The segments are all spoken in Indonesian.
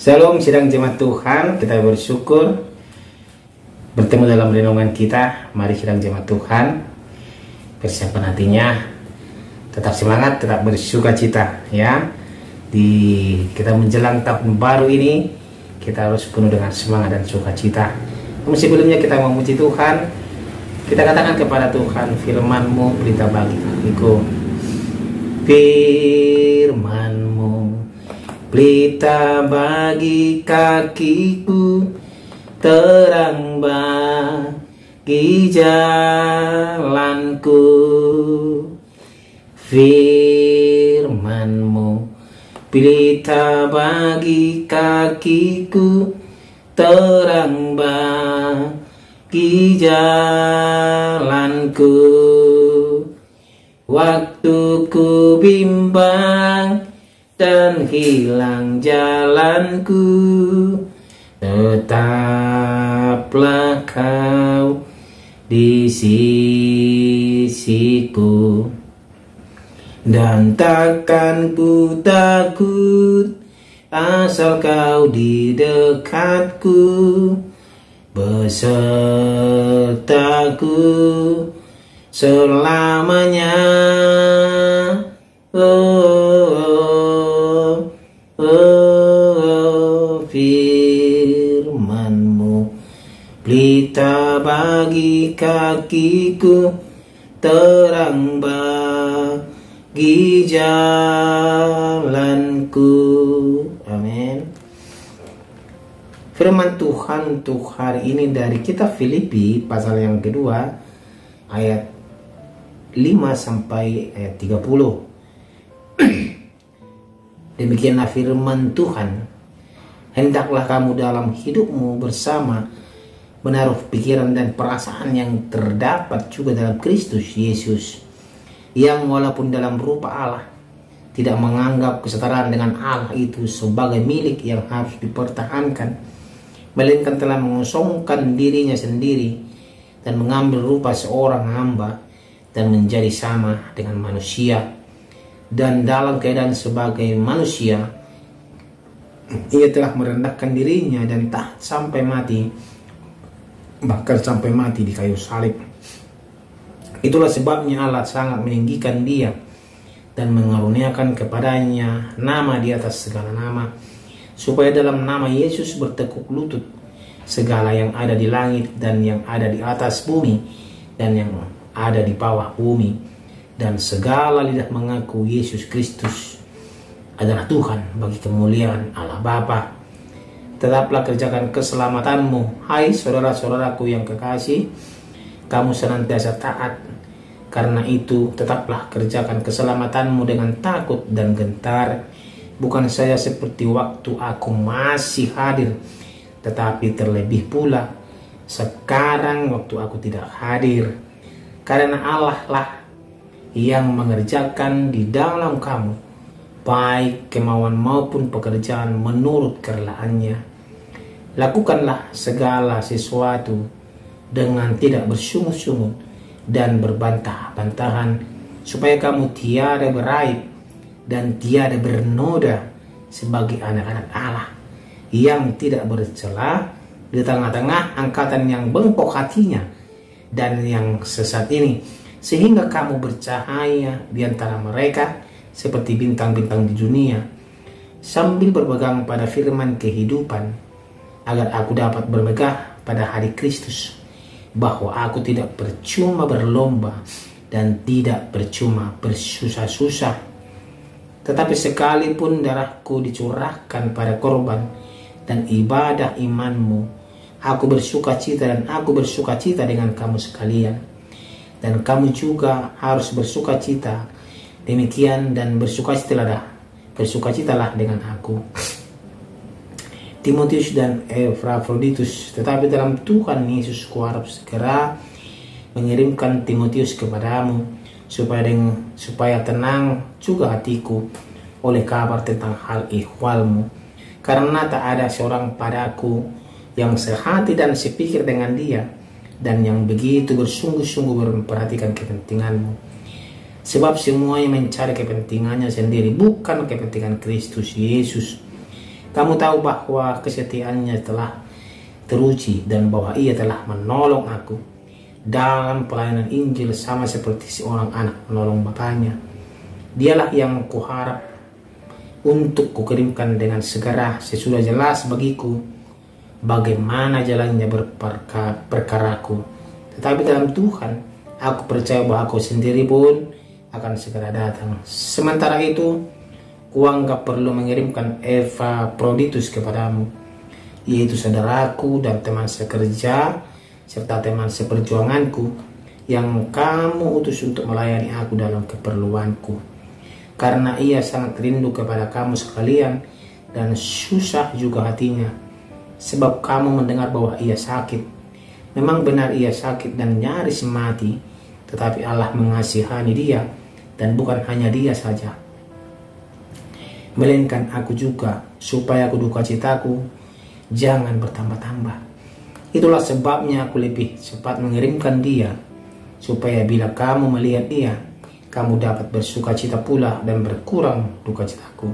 Shalom sidang jemaat Tuhan, kita bersyukur bertemu dalam renungan kita. Mari sidang jemaat Tuhan, persiapan hatinya, tetap semangat, tetap bersuka cita ya. Kita menjelang tahun baru ini, kita harus penuh dengan semangat dan sukacita. Namun sebelumnya kita memuji Tuhan, kita katakan kepada Tuhan, firman-Mu berita bagi kakiku, firman-Mu pelita bagi kakiku, terang bagi jalanku. Firman-Mu pelita bagi kakiku, terang bagi jalanku. Waktu ku bimbang dan hilang jalanku, tetaplah Kau di sisiku, dan takkan ku takut asal Kau di dekatku, besertaku selamanya. Firman-Mu pelita bagi kakiku, terang bagi jalanku. Amin. Firman Tuhan untuk hari ini dari kitab Filipi pasal yang kedua ayat 5 sampai ayat 30. Demikianlah firman Tuhan, hendaklah kamu dalam hidupmu bersama menaruh pikiran dan perasaan yang terdapat juga dalam Kristus Yesus, yang walaupun dalam rupa Allah tidak menganggap kesetaraan dengan Allah itu sebagai milik yang harus dipertahankan, melainkan telah mengosongkan dirinya sendiri dan mengambil rupa seorang hamba dan menjadi sama dengan manusia. Dan dalam keadaan sebagai manusia, ia telah merendahkan dirinya dan taat sampai mati, bahkan sampai mati di kayu salib. Itulah sebabnya Allah sangat meninggikan dia dan mengaruniakan kepadanya nama di atas segala nama, supaya dalam nama Yesus bertekuk lutut segala yang ada di langit dan yang ada di atas bumi dan yang ada di bawah bumi, dan segala lidah mengaku Yesus Kristus adalah Tuhan bagi kemuliaan Allah Bapa. Tetaplah kerjakan keselamatanmu, hai saudara-saudaraku yang kekasih. Kamu senantiasa taat. Karena itu tetaplah kerjakan keselamatanmu dengan takut dan gentar, bukan saja seperti waktu aku masih hadir, tetapi terlebih pula sekarang waktu aku tidak hadir. Karena Allah lah yang mengerjakan di dalam kamu baik kemauan maupun pekerjaan menurut kerelaannya. Lakukanlah segala sesuatu dengan tidak bersungut-sungut dan berbantah-bantahan, supaya kamu tiada beraib dan tiada bernoda sebagai anak-anak Allah yang tidak bercela di tengah-tengah angkatan yang bengkok hatinya dan yang sesat ini, sehingga kamu bercahaya di antara mereka seperti bintang-bintang di dunia, sambil berpegang pada firman kehidupan, agar aku dapat bermegah pada hari Kristus, bahwa aku tidak percuma berlomba dan tidak percuma bersusah-susah, tetapi sekalipun darahku dicurahkan pada korban dan ibadah imanmu, aku bersuka cita dan aku bersuka cita dengan kamu sekalian. Dan kamu juga harus bersuka cita demikian, dan bersukacitalah dengan aku. Timotius dan Epafroditus, tetapi dalam Tuhan Yesus kuharap segera mengirimkan Timotius kepadamu, supaya tenang juga hatiku oleh kabar tentang hal ihwalmu, karena tak ada seorang padaku yang sehati dan sepikir dengan dia, dan yang begitu bersungguh-sungguh memperhatikan kepentinganmu. Sebab semuanya mencari kepentingannya sendiri, bukan kepentingan Kristus Yesus. Kamu tahu bahwa kesetiaannya telah teruji dan bahwa ia telah menolong aku dalam pelayanan Injil sama seperti seorang anak menolong bapaknya. Dialah yang kuharap untuk kukirimkan dengan segera sesudah jelas bagiku bagaimana jalannya perkaraku. Tetapi dalam Tuhan aku percaya bahwa aku sendiri pun akan segera datang. Sementara itu kuanggap perlu mengirimkan Epafroditus kepadamu, yaitu saudaraku dan teman sekerja serta teman seperjuanganku yang kamu utus untuk melayani aku dalam keperluanku, karena ia sangat rindu kepada kamu sekalian dan susah juga hatinya sebab kamu mendengar bahwa ia sakit. Memang benar ia sakit dan nyaris mati, tetapi Allah mengasihani dia, dan bukan hanya dia saja, melainkan aku juga, supaya kedukacitaku jangan bertambah-tambah. Itulah sebabnya aku lebih cepat mengirimkan dia, supaya bila kamu melihat dia, kamu dapat bersukacita pula dan berkurang dukacitaku.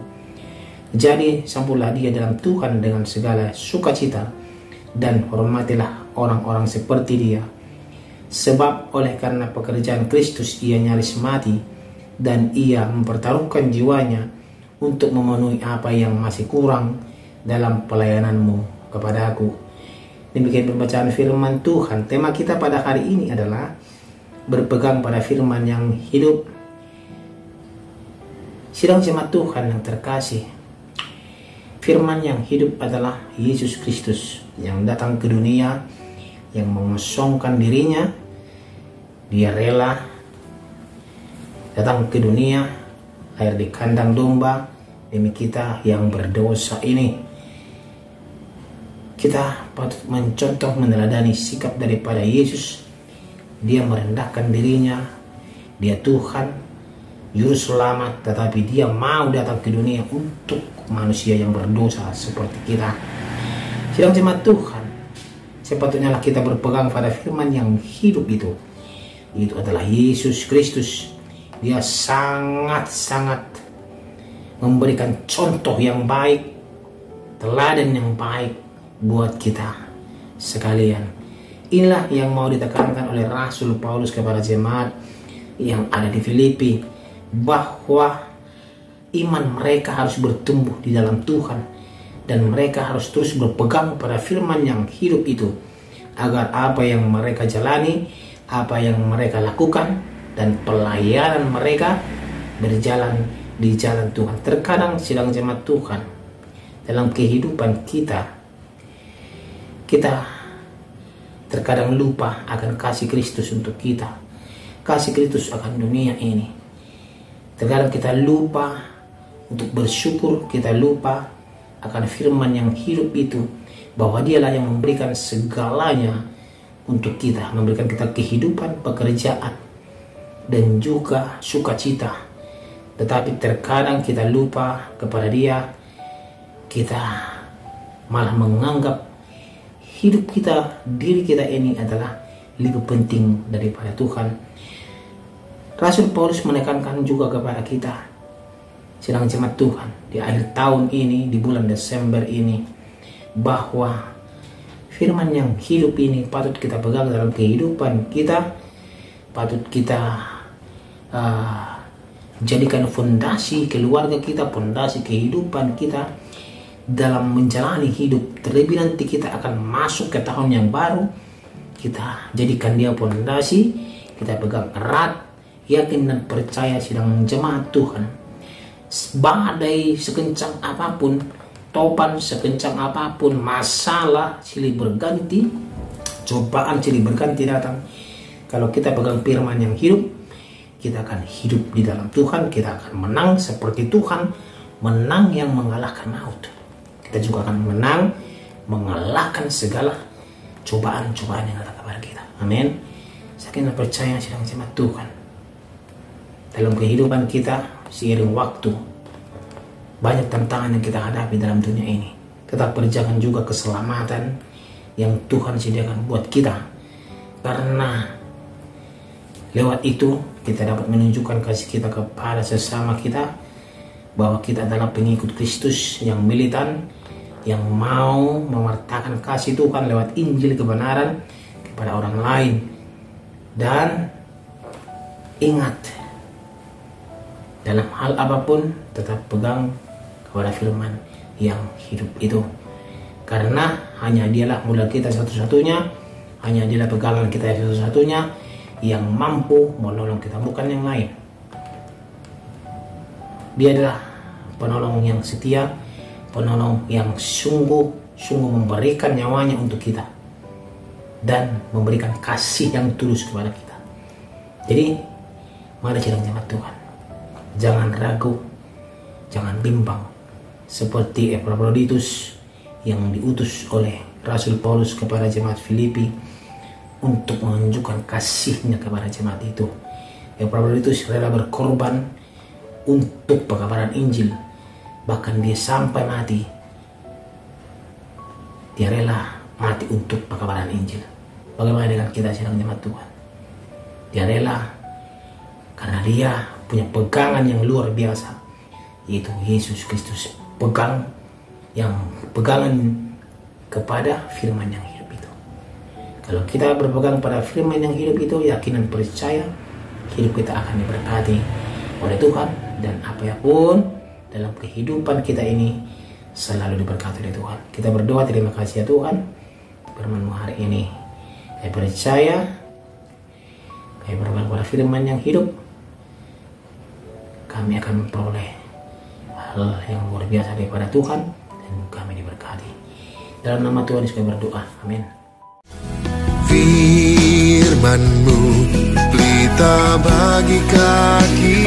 Jadi sambutlah dia dalam Tuhan dengan segala sukacita, dan hormatilah orang-orang seperti dia. Sebab oleh karena pekerjaan Kristus ia nyaris mati, dan ia mempertaruhkan jiwanya untuk memenuhi apa yang masih kurang dalam pelayananmu kepadaku. Demikian pembacaan firman Tuhan. Tema kita pada hari ini adalah berpegang pada firman yang hidup. Sidang jemaat Tuhan yang terkasih, firman yang hidup adalah Yesus Kristus yang datang ke dunia, yang mengosongkan dirinya. Dia rela datang ke dunia, lahir di kandang domba demi kita yang berdosa ini. Kita patut mencontoh meneladani sikap daripada Yesus. Dia merendahkan dirinya. Dia Tuhan, juru selamat, tetapi dia mau datang ke dunia untuk manusia yang berdosa seperti kita. Sidang jemaat Tuhan, sepatutnya kita berpegang pada firman yang hidup itu. Itu adalah Yesus Kristus. Dia sangat-sangat memberikan contoh yang baik, teladan yang baik buat kita sekalian. Inilah yang mau ditekankan oleh Rasul Paulus kepada jemaat yang ada di Filipi, bahwa iman mereka harus bertumbuh di dalam Tuhan, dan mereka harus terus berpegang pada firman yang hidup itu, agar apa yang mereka jalani, apa yang mereka lakukan, dan pelayanan mereka berjalan di jalan Tuhan. Terkadang sidang jemaat Tuhan, dalam kehidupan kita terkadang lupa akan kasih Kristus untuk kita, kasih Kristus akan dunia ini. Terkadang kita lupa untuk bersyukur, kita lupa akan firman yang hidup itu, bahwa dialah yang memberikan segalanya untuk kita, memberikan kita kehidupan, pekerjaan, dan juga sukacita. Tetapi terkadang kita lupa kepada dia, kita malah menganggap hidup kita, diri kita ini adalah lebih penting daripada Tuhan. Rasul Paulus menekankan juga kepada kita, sidang jemaat Tuhan, di akhir tahun ini, di bulan Desember ini, bahwa firman yang hidup ini patut kita pegang dalam kehidupan kita, patut kita jadikan fondasi keluarga kita, fondasi kehidupan kita dalam menjalani hidup. Terlebih nanti kita akan masuk ke tahun yang baru, kita jadikan dia fondasi, kita pegang erat, yakin dan percaya sidang jemaat Tuhan. Badai sekencang apapun, topan sekencang apapun, masalah silih berganti, cobaan silih berganti datang, kalau kita pegang firman yang hidup, kita akan hidup di dalam Tuhan. Kita akan menang seperti Tuhan, menang yang mengalahkan maut. Kita juga akan menang mengalahkan segala cobaan-cobaan yang datang kepada kita. Amin. Saya percaya sidang jemaat Tuhan, dalam kehidupan kita seiring waktu, banyak tantangan yang kita hadapi dalam dunia ini. Tetap berjalan juga keselamatan yang Tuhan sediakan buat kita, karena lewat itu kita dapat menunjukkan kasih kita kepada sesama kita, bahwa kita adalah pengikut Kristus yang militan, yang mau mewartakan kasih Tuhan lewat Injil kebenaran kepada orang lain. Dan ingat, dalam hal apapun tetap pegang kepada firman yang hidup itu, karena hanya dialah modal kita satu-satunya, hanya dialah pegangan kita satu-satunya yang mampu menolong kita, bukan yang lain. Dia adalah penolong yang setia, penolong yang sungguh-sungguh memberikan nyawanya untuk kita dan memberikan kasih yang tulus kepada kita. Jadi mari sidang jemaat Tuhan, jangan ragu, jangan bimbang seperti Epaphroditus yang diutus oleh Rasul Paulus kepada jemaat Filipi untuk menunjukkan kasihnya kepada jemaat itu. Epaphroditus rela berkorban untuk pekabaran Injil, bahkan dia sampai mati. Dia rela mati untuk pekabaran Injil. Bagaimana dengan kita sidang jemaat Tuhan? Dia rela karena dia punya pegangan yang luar biasa, yaitu Yesus Kristus. Pegangan kepada firman yang hidup itu. Kalau kita berpegang pada firman yang hidup itu, yakin dan percaya, hidup kita akan diberkati oleh Tuhan, dan apapun dalam kehidupan kita ini selalu diberkati oleh Tuhan. Kita berdoa, terima kasih ya Tuhan, firman-Mu hari ini. Saya percaya, kami berpegang pada firman yang hidup, kami akan memperoleh hal yang luar biasa daripada Tuhan, dan kami diberkati. Dalam nama Tuhan Yesus kami berdoa, amin. Firman-Mu pelita bagi kaki